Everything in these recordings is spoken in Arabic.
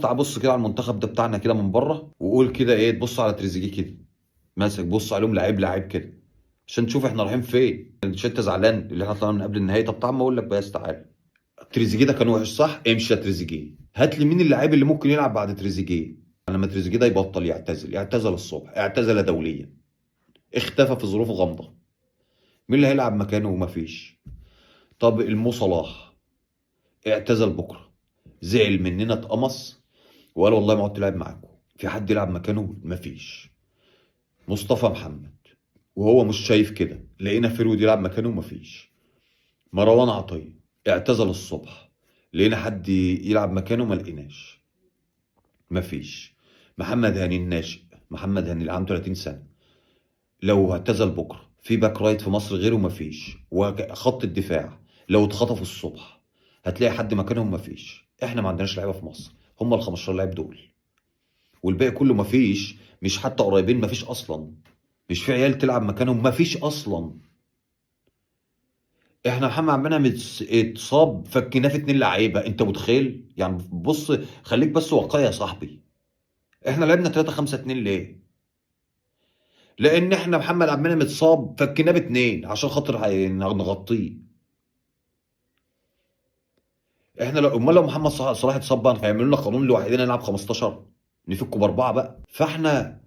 تعال بص كده على المنتخب ده بتاعنا كده من بره، وقول كده ايه، تبص على تريزيجيه كده ماسك، بص عليهم لعيب لعيب كده عشان تشوف احنا رايحين فين. مش انت زعلان اللي احنا طلعنا من قبل النهائي؟ طب تعال ما اقول لك بس، تعال. تريزيجيه ده كان وحش صح؟ امشي يا تريزيجيه، هات لي مين اللاعب اللي ممكن يلعب بعد تريزيجيه. لما تريزيجيه ده يبطل يعتزل، اعتزل الصبح، اعتزل دوليا، اختفى في ظروف غامضه، مين اللي هيلعب مكانه؟ ومفيش. طب المو صلاح اعتزل بكره، زعل مننا، اتقمص وقال والله ما عدت لاعب معاكم، في حد يلعب مكانه؟ مفيش. مصطفى محمد وهو مش شايف كده، لقينا فيرود يلعب مكانه؟ مفيش. مروان عطية اعتزل الصبح، لقينا حد يلعب مكانه؟ ما لقيناش. مفيش. محمد هاني الناشئ، محمد هاني اللي عنده 30 سنة، لو اعتزل بكرة في باك رايت في مصر غيره؟ مفيش. وخط الدفاع لو اتخطفوا الصبح هتلاقي حد مكانهم؟ مفيش. احنا ما عندناش لعيبة في مصر، هم ال 15 لاعب دول، والباقي كله مفيش. مش حتى قريبين، مفيش اصلا. مش في عيال تلعب مكانهم؟ مفيش اصلا. احنا محمد عبد المنعم اتصاب فكيناه في 2 لعيبه، انت متخيل يعني؟ بص، خليك بس واقعي يا صاحبي. احنا لعبنا 3-5-2 ليه؟ لان احنا محمد عبد المنعم اتصاب فكيناه ب2 عشان خاطر نغطيه. احنا لو امال لو محمد صلاح اتصاب بقى هيعملوا لنا قانون لوحدنا نلعب 15 نفكوا ب4 بقى. فاحنا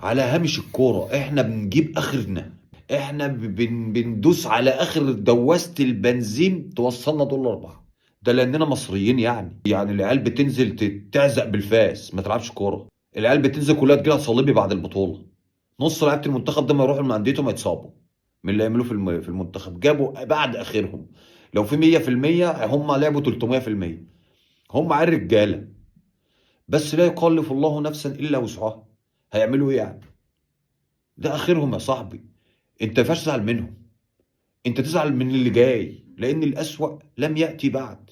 على هامش الكوره احنا بنجيب اخرنا، احنا بندوس على اخر دواسة البنزين توصلنا دول 4. ده لاننا مصريين يعني العيال بتنزل تعزق بالفاس، ما تلعبش كوره. العيال بتنزل كلها تجيلها صليبي بعد البطوله. نص لعيبه المنتخب ده ما يروحوا لانديتهم يتصابوا من اللي يعملوه في المنتخب. جابوا بعد اخرهم، لو في 100% هم لعبوا 300%. هم عيال رجاله، بس لا يكلف الله نفسا الا وسعها. هيعملوا ايه يعني؟ ده اخرهم يا صاحبي. انت ما ينفعش تزعل منهم، انت تزعل من اللي جاي، لان الاسوأ لم يأتي بعد.